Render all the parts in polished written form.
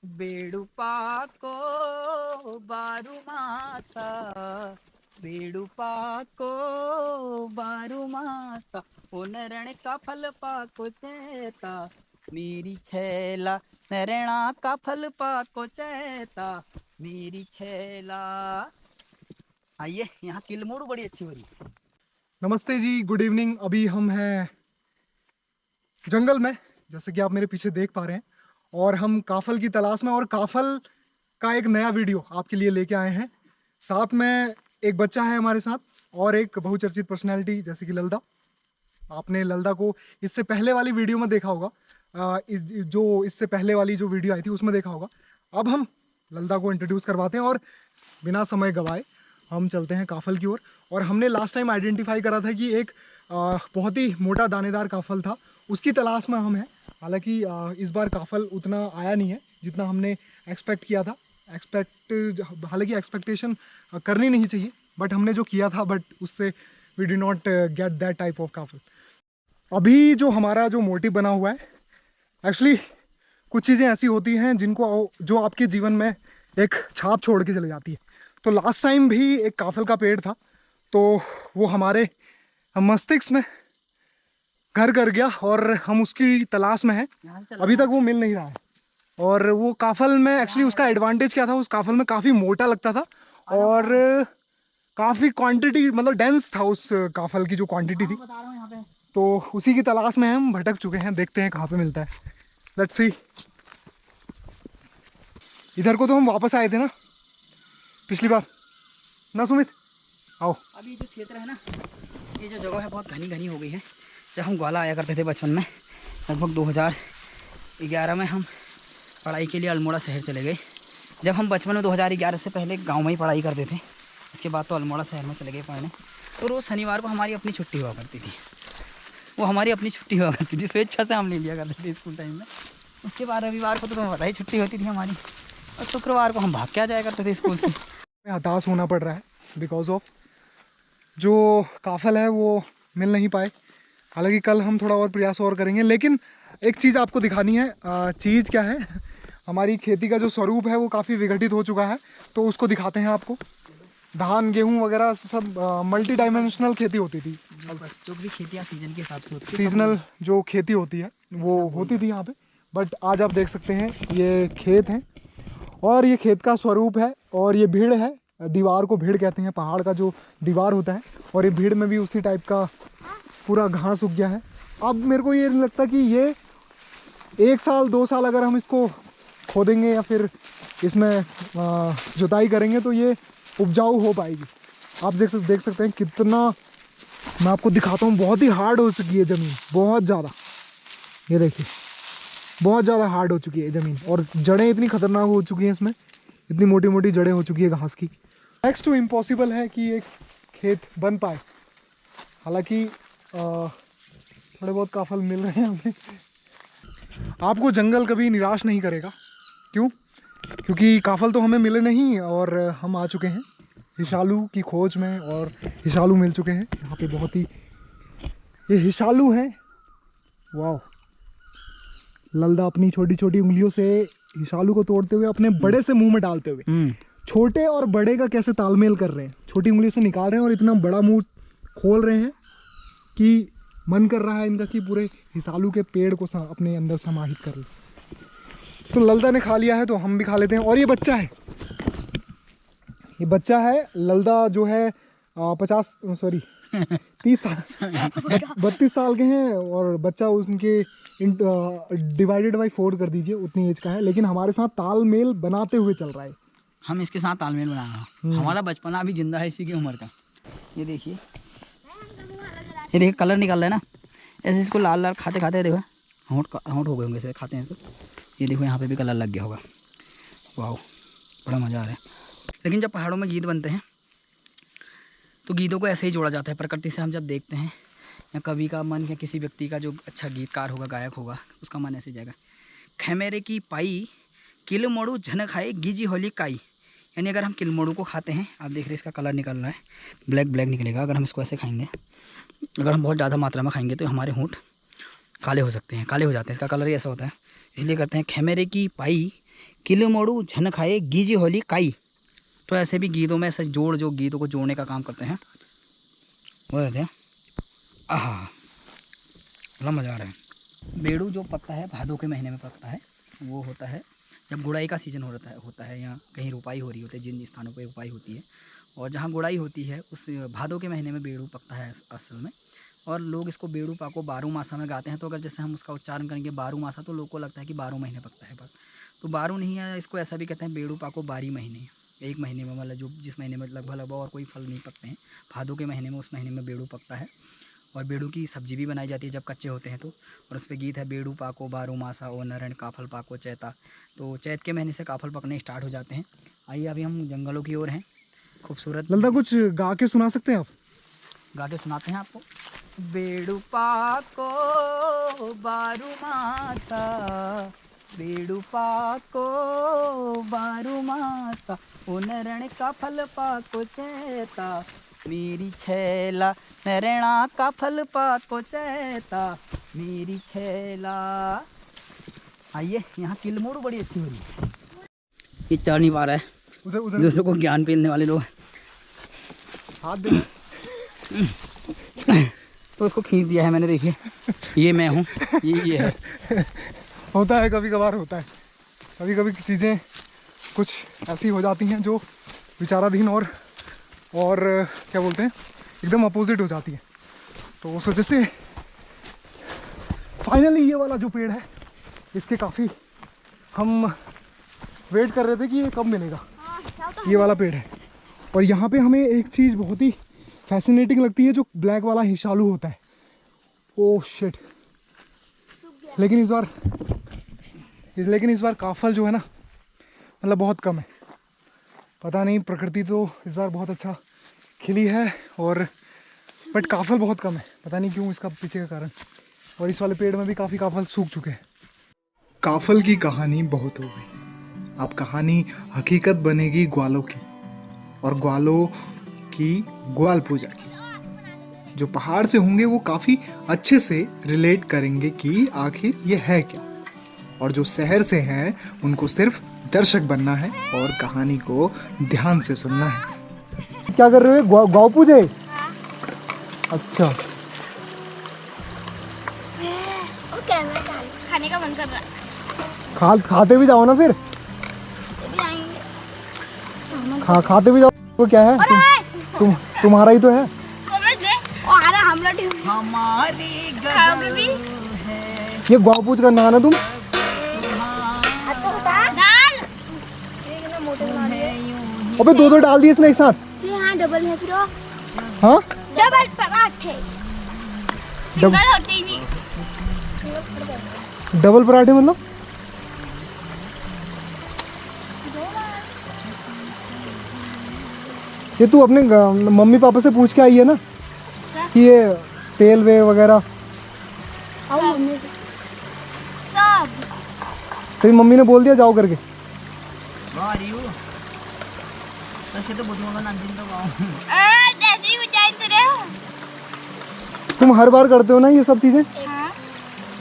बेडुपाको बारुमासा बेडुपाको बारुमासा ओ नरण का फल पाको चेता मेरी छैला नरणा का फल पाको चेता मेरी छैला। आइए, यहाँ किलमोड़ बड़ी अच्छी हो रही है। नमस्ते जी, गुड इवनिंग। अभी हम हैं जंगल में, जैसे कि आप मेरे पीछे देख पा रहे हैं, और हम काफल की तलाश में, और काफल का एक नया वीडियो आपके लिए लेके आए हैं। साथ में एक बच्चा है हमारे साथ, और एक बहुचर्चित पर्सनैलिटी जैसे कि ललदा। आपने ललदा को इससे पहले वाली वीडियो में देखा होगा, इससे पहले वाली जो वीडियो आई थी उसमें देखा होगा। अब हम ललदा को इंट्रोड्यूस करवाते हैं और बिना समय गवाए हम चलते हैं काफल की ओर। और हमने लास्ट टाइम आइडेंटिफाई करा था कि एक बहुत ही मोटा दानेदार काफल था, उसकी तलाश में हम हैं। हालांकि इस बार काफल उतना आया नहीं है जितना हमने एक्सपेक्ट किया था। हालांकि एक्सपेक्टेशन करनी नहीं चाहिए, बट हमने जो किया था, बट उससे we do not get that type of kaphal. अभी जो हमारा जो मोटिव बना हुआ है, एक्चुअली कुछ चीज़ें ऐसी होती हैं जो आपके जीवन में एक छाप छोड़ के चले जाती है। तो लास्ट टाइम भी एक काफल का पेड़ था, तो वो हमारे मस्तिष्क में घर कर गया और हम उसकी तलाश में हैं। अभी तक वो मिल नहीं रहा है। और वो काफल में एक्चुअली उसका एडवांटेज क्या था, उस काफल में काफ़ी मोटा लगता था और काफ़ी क्वांटिटी, मतलब डेंस था उस काफल की जो क्वांटिटी थी। तो उसी की तलाश में हम भटक चुके हैं, देखते हैं कहाँ पे मिलता है। Let's see. इधर को तो हम वापस आए थे ना पिछली बार ना सुमित? आओ। अभी जो क्षेत्र है ना, ये जो जगह है बहुत घनी घनी हो गई है। जब हम ग्वाला आया करते थे बचपन में, लगभग 2011 में हम पढ़ाई के लिए अल्मोड़ा शहर चले गए। जब हम बचपन में 2011 से पहले गांव में ही पढ़ाई करते थे, उसके बाद तो अल्मोड़ा शहर में चले गए पढ़ने। तो रोज़ शनिवार को हमारी अपनी छुट्टी हुआ करती थी, वो हमारी अपनी छुट्टी हुआ करती थी, स्वेच्छा से हम ले लिया करते थे स्कूल टाइम में। उसके बाद रविवार को तो तुम्हें पता ही छुट्टी होती थी हमारी, और शुक्रवार को हम भाग के आ जाया करते थे स्कूल से। हताश होना पड़ रहा है बिकॉज ऑफ जो काफल है वो मिल नहीं पाए। हालांकि कल हम थोड़ा और प्रयास और करेंगे, लेकिन एक चीज़ आपको दिखानी है। चीज़ क्या है, हमारी खेती का जो स्वरूप है वो काफ़ी विघटित हो चुका है, तो उसको दिखाते हैं आपको। धान गेहूं वगैरह सब मल्टी डायमेंशनल खेती होती थी। बस जो भी खेतियाँ सीजन के हिसाब से होती है, सीजनल जो खेती होती है वो होती थी यहाँ पे, बट आज आप देख सकते हैं ये खेत है, और ये खेत का स्वरूप है, और ये भीड़ है। दीवार को भीड़ कहते हैं, पहाड़ का जो दीवार होता है, और ये भीड़ में भी उसी टाइप का पूरा घास उग गया है। अब मेरे को ये नहीं लगता कि ये 1 साल 2 साल अगर हम इसको खोदेंगे या फिर इसमें जुताई करेंगे तो ये उपजाऊ हो पाएगी। आप देख सकते हैं कितना, मैं आपको दिखाता हूँ, बहुत ही हार्ड हो चुकी है ज़मीन, बहुत ज़्यादा। ये देखिए, बहुत ज़्यादा हार्ड हो चुकी है ज़मीन, और जड़ें इतनी खतरनाक हो चुकी हैं इसमें, इतनी मोटी मोटी जड़ें हो चुकी है घास की। नेक्स्ट टू इम्पॉसिबल है कि एक खेत बन पाए। हालांकि थोड़े बहुत काफल मिल रहे हैं हमें। आपको जंगल कभी निराश नहीं करेगा। क्यों? क्योंकि काफल तो हमें मिले नहीं, और हम आ चुके हैं हिसालू की खोज में, और हिसालू मिल चुके हैं यहाँ पे। बहुत ही ये हिसालू हैं। वाह, ललदा अपनी छोटी छोटी उंगलियों से हिसालू को तोड़ते हुए अपने बड़े से मुंह में डालते हुए, छोटे और बड़े का कैसे तालमेल कर रहे हैं। छोटी उंगलियों से निकाल रहे हैं और इतना बड़ा मुंह खोल रहे हैं कि मन कर रहा है इनका कि पूरे हिसालू के पेड़ को अपने अंदर समाहित कर ले। तो ललदा ने खा लिया है तो हम भी खा लेते हैं। और ये बच्चा है, ये बच्चा है। ललदा जो है 32 साल के हैं, और बच्चा उनके डिवाइडेड बाई 4 कर दीजिए, उतनी एज का है, लेकिन हमारे साथ तालमेल बनाते हुए चल रहा है। हम इसके साथ तालमेल बना रहे हैं। हमारा बचपना भी जिंदा है इसी की उम्र का। ये देखिए, ये देखिए कलर निकल रहा है ना, ऐसे इसको लाल लाल खाते खाते देखो होंठ हो गए होंगे ऐसे खाते हैं इसको। ये देखो यहाँ पे भी कलर लग गया होगा। वाह, बड़ा मज़ा आ रहा है। लेकिन जब पहाड़ों में गीत बनते हैं तो गीतों को ऐसे ही जोड़ा जाता है प्रकृति से। हम जब देखते हैं, या कवि का मन, या किसी व्यक्ति का जो अच्छा गीतकार होगा, गायक होगा, उसका मन ऐसे जाएगा। खैमेरे की पाई किलमोड़ू झन खाए गीजी होली काई। यानी अगर हम किलमोड़ू को खाते हैं, आप देख रहे हैं इसका कलर निकल रहा है, ब्लैक ब्लैक निकलेगा। अगर हम इसको ऐसे खाएंगे, अगर हम बहुत ज़्यादा मात्रा में खाएंगे तो हमारे होंठ काले हो सकते हैं, काले हो जाते हैं। इसका कलर ही ऐसा होता है, इसलिए करते हैं। खैमेरे की पाई किलो मोड़ू झन खाए गीजी होली काई। तो ऐसे भी गीतों में ऐसे जो गीतों को जोड़ने का काम करते हैं वो रहते हैं। आह बड़ा मज़ा आ रहा है। बेड़ू जो पकता है भादों के महीने में पकता है, वो होता है जब गुड़ाई का सीज़न होता है या कहीं रुपाई हो रही होती है, जिन स्थानों पे रुपाई होती है और जहाँ गुड़ाई होती है उस भादों के महीने में बेड़ू पकता है असल में। और लोग इसको बेड़ू पाको बारू मासा में गाते हैं। तो अगर जैसे हम उसका उच्चारण करेंगे बारू मासा तो लोगों को लगता है कि 12 महीने पकता है, तो बारू नहीं है, इसको ऐसा भी कहते हैं बेड़ू पाको 12 महीने, एक महीने में, मतलब जो जिस महीने में लगभग और कोई फल नहीं पकते हैं, भादों के महीने में उस महीने में बेड़ू पकता है। और बेड़ू की सब्जी भी बनाई जाती है जब कच्चे होते हैं तो। और उस पर गीत है बेड़ू पाको बारू मासा ओ नरण काफल पाको चैता। तो चैत के महीने से काफल पकने स्टार्ट हो जाते हैं। आइए अभी हम जंगलों की ओर हैं। खूबसूरत ललदा कुछ गा के सुना सकते हैं आप? गा के सुनाते हैं आपको। बेड़ू पाको बारू मासा, बेड़ू पाको बारू मासा ओ नरण का फल पाको चैता, मेरी छैला नैणा का फल पाको चैता, मेरी छैला। आइए यहाँ किलमोड़ू बड़ी अच्छी हो रही है। ये चढ़ नहीं पा रहा है, उधर उधर दूसरों को ज्ञान पेलने वाले लोग हाथ दे। तो उसको खींच दिया है मैंने, देखिए ये मैं हूँ, ये है। होता है, कभी कभार होता है, कभी कभी चीज़ें कुछ ऐसी हो जाती हैं जो विचाराधीन और क्या बोलते हैं एकदम अपोजिट हो जाती है। तो उस वजह से फाइनली ये वाला जो पेड़ है इसके काफ़ी हम वेट कर रहे थे कि ये कब मिलेगा। ये वाला पेड़ है और यहाँ पे हमें एक चीज़ बहुत ही फैसिनेटिंग लगती है, जो ब्लैक वाला हिशालू होता है। Oh shit. लेकिन इस बार काफल जो है ना, मतलब बहुत कम है। पता नहीं, प्रकृति तो इस बार बहुत अच्छा खिली है और बट काफल बहुत कम है, पता नहीं क्यों, इसका पीछे का कारण। और इस वाले पेड़ में भी काफ़ी काफल सूख चुके हैं। काफल की कहानी बहुत हो गई, अब कहानी हकीकत बनेगी ग्वालों की, और ग्वालों की ग्वाल पूजा की। जो पहाड़ से होंगे वो काफ़ी अच्छे से रिलेट करेंगे कि आखिर ये है क्या, और जो शहर से हैं उनको सिर्फ दर्शक बनना है और कहानी को ध्यान से सुनना है। क्या कर रहे हो? गौ पूजे? अच्छा, खाने का मन कर रहा है। खाते भी जाओ ना फिर। खाते भी जाओ। वो क्या है? तुम्हारा ही तो है। हमारी ये गौ पूज का नाम है तुम? अबे दो डाल दिए इसने एक साथ। हाँ डबल है फिर। हाँ डबल पराठे, सिंगल होते ही नहीं। डबल पराठे मतलब? ये तू अपने मम्मी पापा से पूछ के आई है ना कि ये तेल वे वगैरह? सब तेरी मम्मी ने बोल दिया जाओ करके? तुम हर बार करते हो ना ये सब चीजें? हाँ।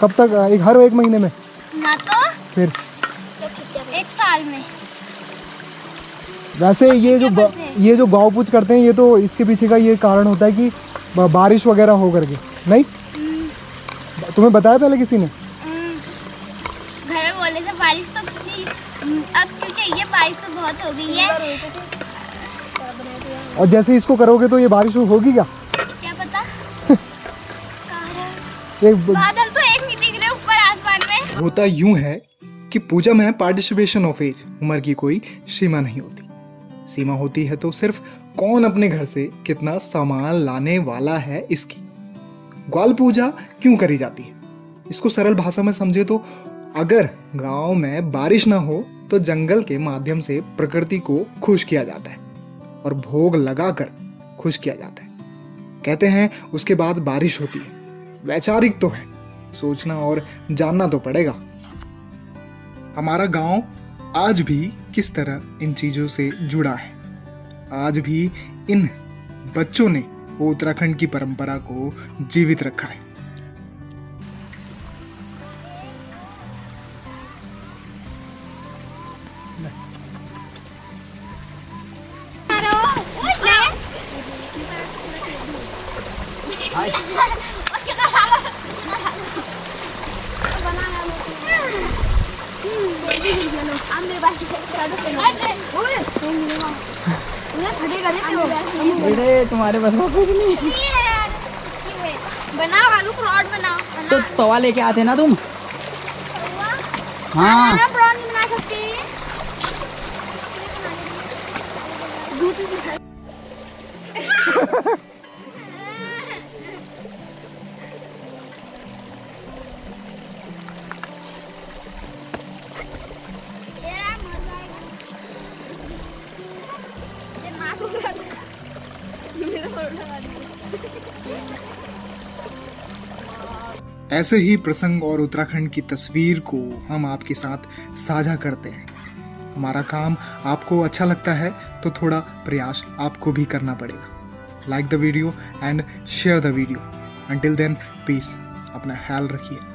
कब तक? हर एक महीने में? ना तो फिर 1 साल में। वैसे ये जो गौ पूज करते हैं, ये तो इसके पीछे का ये कारण होता है कि बारिश वगैरह हो करके, नहीं? तुम्हें बताया पहले किसी ने? घर में बोले थे बारिश तो अब क्यों चाहिए, बारिश तो बहुत हो गई है। और जैसे इसको करोगे तो ये बारिश होगी क्या? क्या पता। एक बादल तो एक नहीं दिख रहे ऊपर आसमान में। होता यूं है कि पूजा में पार्टिसिपेशन ऑफ एज, उम्र की कोई सीमा नहीं होती। सीमा होती है तो सिर्फ कौन अपने घर से कितना सामान लाने वाला है इसकी। ग्वाल पूजा क्यों करी जाती है, इसको सरल भाषा में समझे तो अगर गांव में बारिश ना हो तो जंगल के माध्यम से प्रकृति को खुश किया जाता है और भोग लगाकर खुश किया जाता है। कहते हैं उसके बाद बारिश होती है। वैचारिक तो है, सोचना और जानना तो पड़ेगा। हमारा गांव आज भी किस तरह इन चीजों से जुड़ा है। आज भी इन बच्चों ने वो उत्तराखंड की परंपरा को जीवित रखा है। बेटे तुम्हारे बस में कुछ नहीं। बनाओ आलू फ्रॉड बनाओ तो तवा लेके आते ना तुम। हाँ फ्रॉड नहीं बना सकती। ऐसे ही प्रसंग और उत्तराखंड की तस्वीर को हम आपके साथ साझा करते हैं। हमारा काम आपको अच्छा लगता है तो थोड़ा प्रयास आपको भी करना पड़ेगा। Like the video and share the video. Until then peace. अपना ख्याल रखिए।